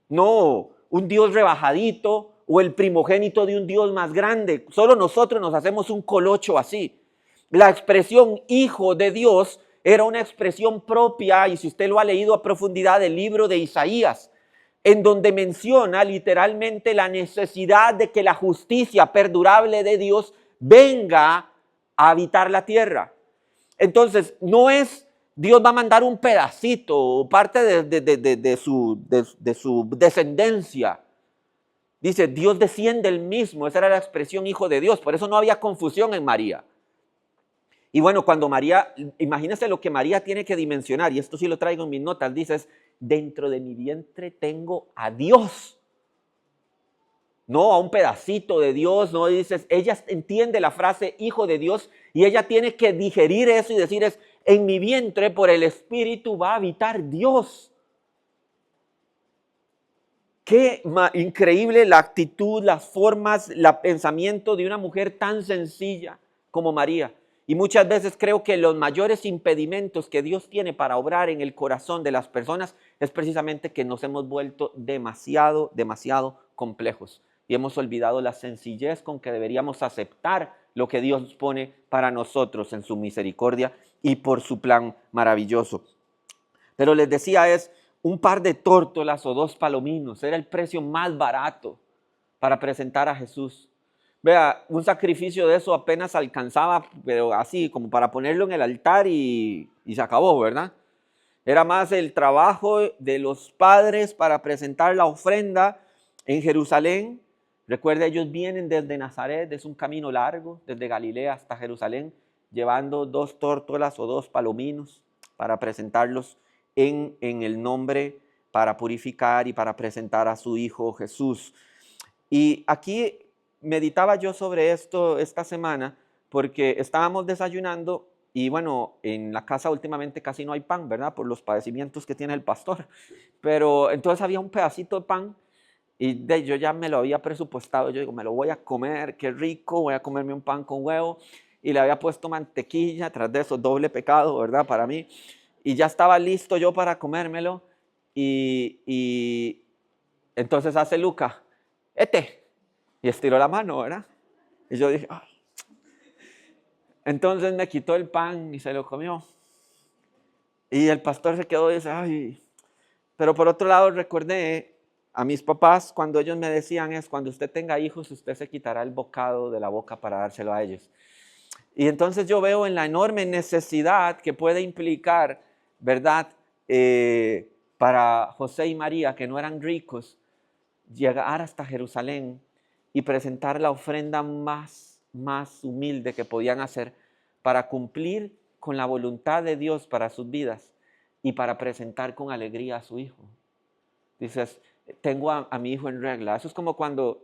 [SPEAKER 1] No, un Dios rebajadito o el primogénito de un Dios más grande. Solo nosotros nos hacemos un colocho así. La expresión hijo de Dios era una expresión propia, y si usted lo ha leído a profundidad, del libro de Isaías, en donde menciona literalmente la necesidad de que la justicia perdurable de Dios venga a habitar la tierra. Entonces, no es Dios va a mandar un pedacito o parte de su descendencia. Dice, Dios desciende él mismo. Esa era la expresión hijo de Dios. Por eso no había confusión en María. Y bueno, cuando María, imagínense lo que María tiene que dimensionar, y esto sí lo traigo en mis notas, dices, dentro de mi vientre tengo a Dios, no a un pedacito de Dios, no dices, ella entiende la frase hijo de Dios y ella tiene que digerir eso y decir, en mi vientre por el Espíritu va a habitar Dios. Qué increíble la actitud, las formas, el pensamiento de una mujer tan sencilla como María. Y muchas veces creo que los mayores impedimentos que Dios tiene para obrar en el corazón de las personas es precisamente que nos hemos vuelto demasiado complejos y hemos olvidado la sencillez con que deberíamos aceptar lo que Dios pone para nosotros en su misericordia y por su plan maravilloso. Pero les decía, es un par de tórtolas o 2 palominos, era el precio más barato para presentar a Jesús. Vea, un sacrificio de eso apenas alcanzaba, pero así como para ponerlo en el altar y se acabó, ¿verdad? Era más el trabajo de los padres para presentar la ofrenda en Jerusalén. Recuerda, ellos vienen desde Nazaret, es un camino largo, desde Galilea hasta Jerusalén, llevando 2 tórtolas o 2 palominos para presentarlos en el nombre, para purificar y para presentar a su Hijo Jesús. Y aquí meditaba yo sobre esto esta semana porque estábamos desayunando y bueno, en la casa últimamente casi no hay pan, ¿verdad? Por los padecimientos que tiene el pastor. Pero entonces había un pedacito de pan y yo ya me lo había presupuestado. Yo digo, me lo voy a comer, qué rico, voy a comerme un pan con huevo. Y le había puesto mantequilla, tras de eso doble pecado, ¿verdad? Para mí. Y ya estaba listo yo para comérmelo. Y entonces hace Luca, y estiró la mano, ¿verdad? Y yo dije, ay. Entonces me quitó el pan y se lo comió. Y el pastor se quedó y dice, ay. Pero por otro lado recordé a mis papás cuando ellos me decían cuando usted tenga hijos, usted se quitará el bocado de la boca para dárselo a ellos. Y entonces yo veo en la enorme necesidad que puede implicar, ¿verdad? Para José y María, que no eran ricos, llegar hasta Jerusalén y presentar la ofrenda más humilde que podían hacer para cumplir con la voluntad de Dios para sus vidas y para presentar con alegría a su hijo. Dices, tengo a mi hijo en regla. Eso es como cuando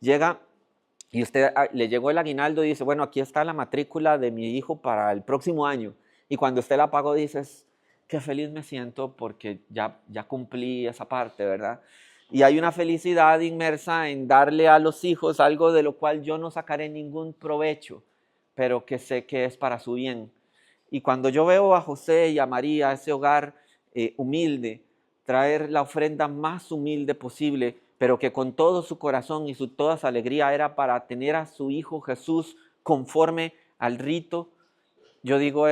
[SPEAKER 1] llega y usted le llegó el aguinaldo y dice, bueno, aquí está la matrícula de mi hijo para el próximo año. Y cuando usted la pagó dices, qué feliz me siento porque ya cumplí esa parte, ¿verdad? Y hay una felicidad inmersa en darle a los hijos algo de lo cual yo no sacaré ningún provecho, pero que sé que es para su bien. Y cuando yo veo a José y a María, ese hogar humilde, traer la ofrenda más humilde posible, pero que con todo su corazón y toda su alegría era para tener a su Hijo Jesús conforme al rito, yo digo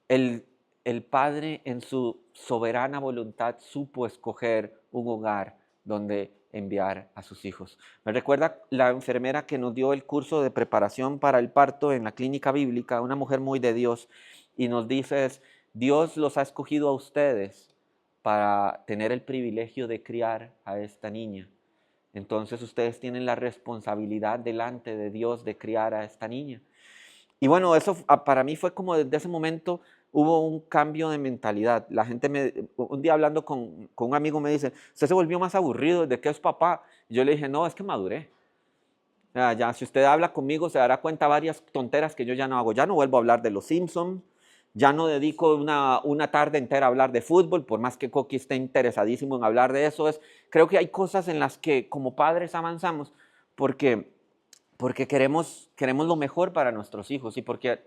[SPEAKER 1] el Padre en su soberana voluntad supo escoger un hogar donde enviar a sus hijos. Me recuerda la enfermera que nos dio el curso de preparación para el parto en la clínica bíblica, una mujer muy de Dios, y nos dice, Dios los ha escogido a ustedes para tener el privilegio de criar a esta niña. Entonces ustedes tienen la responsabilidad delante de Dios de criar a esta niña. Y bueno, eso para mí fue como desde ese momento hubo un cambio de mentalidad. La gente un día hablando con un amigo me dice, usted se volvió más aburrido desde que es papá. Y yo le dije, no, es que maduré. Ya, si usted habla conmigo se dará cuenta varias tonteras que yo ya no hago. Ya no vuelvo a hablar de los Simpsons, ya no dedico una tarde entera a hablar de fútbol, por más que Coqui esté interesadísimo en hablar de eso. Creo que hay cosas en las que como padres avanzamos porque queremos lo mejor para nuestros hijos y porque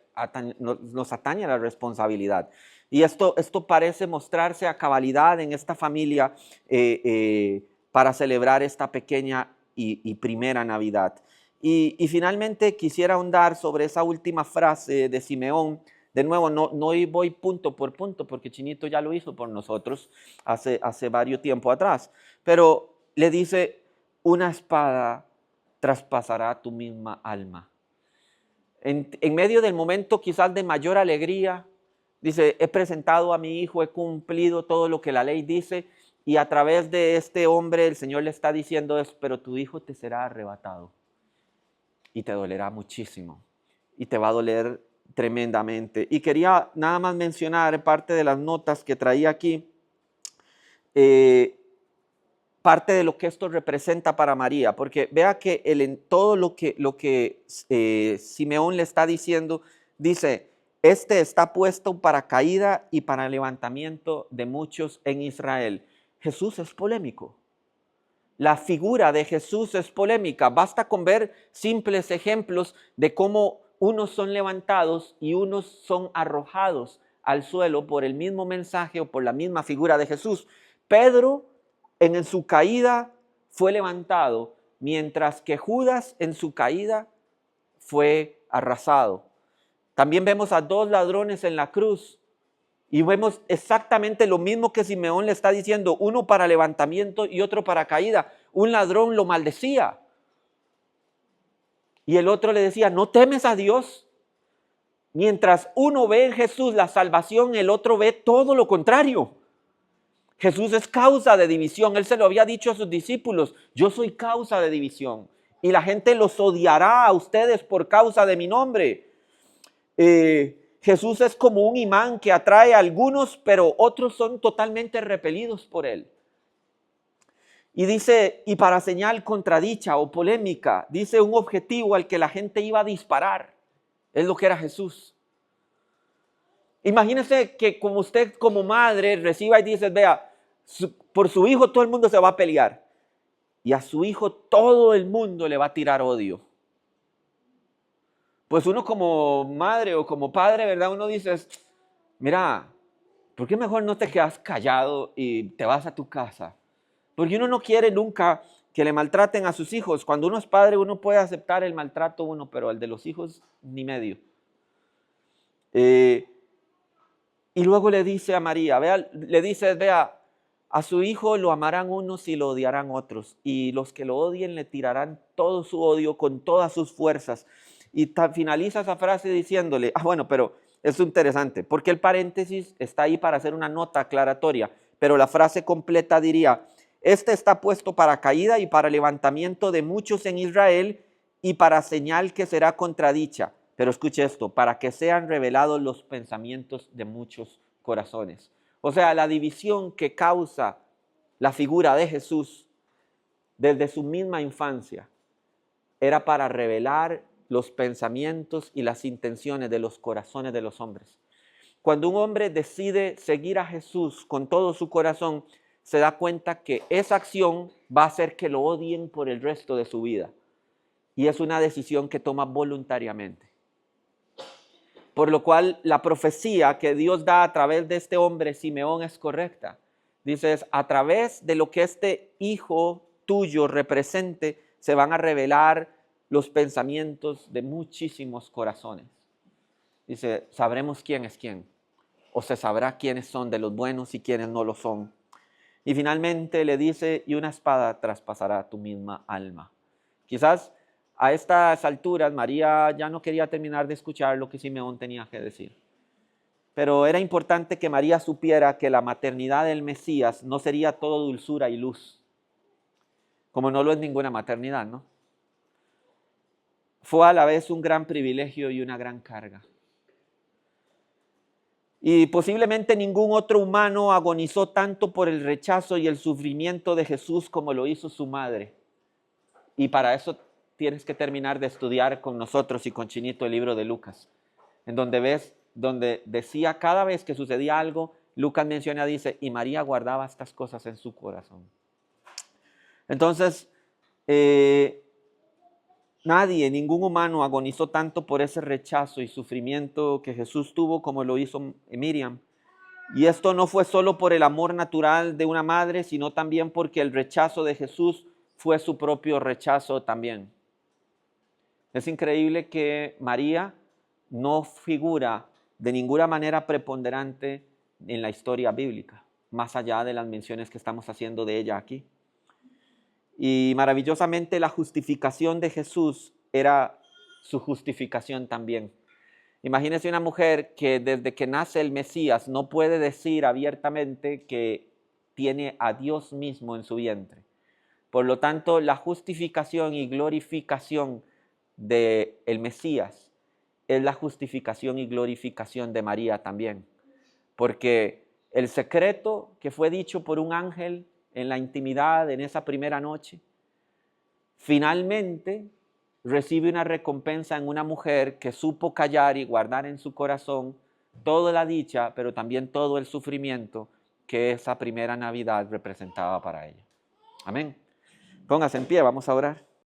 [SPEAKER 1] nos atañe la responsabilidad. Y esto parece mostrarse a cabalidad en esta familia para celebrar esta pequeña y primera Navidad. Y finalmente quisiera ahondar sobre esa última frase de Simeón. De nuevo, no voy punto por punto porque Chinito ya lo hizo por nosotros hace varios tiempo atrás. Pero le dice, una espada traspasará tu misma alma. En medio del momento quizás de mayor alegría, dice, he presentado a mi hijo, he cumplido todo lo que la ley dice, y a través de este hombre el Señor le está diciendo eso, pero tu hijo te será arrebatado y te dolerá muchísimo y te va a doler tremendamente. Y quería nada más mencionar parte de las notas que traía aquí, parte de lo que esto representa para María, porque vea que en todo lo que Simeón le está diciendo, dice, está puesto para caída y para levantamiento de muchos en Israel. Jesús es polémico. La figura de Jesús es polémica. Basta con ver simples ejemplos de cómo unos son levantados y unos son arrojados al suelo por el mismo mensaje o por la misma figura de Jesús. Pedro en su caída fue levantado, mientras que Judas en su caída fue arrasado. También vemos a dos ladrones en la cruz y vemos exactamente lo mismo que Simeón le está diciendo, uno para levantamiento y otro para caída. Un ladrón lo maldecía y el otro le decía, ¿no temes a Dios? Mientras uno ve en Jesús la salvación, el otro ve todo lo contrario. Jesús es causa de división. Él se lo había dicho a sus discípulos, yo soy causa de división y la gente los odiará a ustedes por causa de mi nombre. Jesús es como un imán que atrae a algunos, pero otros son totalmente repelidos por él. Y dice, y para señal contradicha o polémica, dice un objetivo al que la gente iba a disparar. Es lo que era Jesús. Imagínese que como usted como madre reciba y dice, vea, por su hijo todo el mundo se va a pelear. Y a su hijo todo el mundo le va a tirar odio. Pues uno como madre o como padre, ¿verdad? Uno dice, mira, ¿por qué mejor no te quedas callado y te vas a tu casa? Porque uno no quiere nunca que le maltraten a sus hijos. Cuando uno es padre, uno puede aceptar el maltrato pero el de los hijos, ni medio. Y luego le dice a María, le dice, vea, a su hijo lo amarán unos y lo odiarán otros. Y los que lo odien le tirarán todo su odio con todas sus fuerzas. Y finaliza esa frase diciéndole, bueno, pero es interesante, porque el paréntesis está ahí para hacer una nota aclaratoria, pero la frase completa diría, este está puesto para caída y para levantamiento de muchos en Israel y para señal que será contradicha. Pero escuche esto, para que sean revelados los pensamientos de muchos corazones. O sea, la división que causa la figura de Jesús desde su misma infancia era para revelar los pensamientos y las intenciones de los corazones de los hombres. Cuando un hombre decide seguir a Jesús con todo su corazón, se da cuenta que esa acción va a hacer que lo odien por el resto de su vida. Y es una decisión que toma voluntariamente. Por lo cual la profecía que Dios da a través de este hombre, Simeón, es correcta. Dice, a través de lo que este hijo tuyo represente, se van a revelar los pensamientos de muchísimos corazones. Dice, sabremos quién es quién, o se sabrá quiénes son de los buenos y quiénes no lo son. Y finalmente le dice, y una espada traspasará tu misma alma. Quizás a estas alturas María ya no quería terminar de escuchar lo que Simeón tenía que decir. Pero era importante que María supiera que la maternidad del Mesías no sería todo dulzura y luz, como no lo es ninguna maternidad, ¿no? Fue a la vez un gran privilegio y una gran carga. Y posiblemente ningún otro humano agonizó tanto por el rechazo y el sufrimiento de Jesús como lo hizo su madre. Y para eso tienes que terminar de estudiar con nosotros y con Chinito el libro de Lucas, en donde decía cada vez que sucedía algo, Lucas menciona, dice, y María guardaba estas cosas en su corazón. Entonces, ningún humano agonizó tanto por ese rechazo y sufrimiento que Jesús tuvo como lo hizo Miriam. Y esto no fue solo por el amor natural de una madre, sino también porque el rechazo de Jesús fue su propio rechazo también. Es increíble que María no figura de ninguna manera preponderante en la historia bíblica, más allá de las menciones que estamos haciendo de ella aquí. Y maravillosamente la justificación de Jesús era su justificación también. Imagínese una mujer que desde que nace el Mesías no puede decir abiertamente que tiene a Dios mismo en su vientre. Por lo tanto, la justificación y glorificación del Mesías es la justificación y glorificación de María también. Porque el secreto que fue dicho por un ángel en la intimidad en esa primera noche, finalmente recibe una recompensa en una mujer que supo callar y guardar en su corazón toda la dicha, pero también todo el sufrimiento que esa primera Navidad representaba para ella. Amén. Póngase en pie, vamos a orar.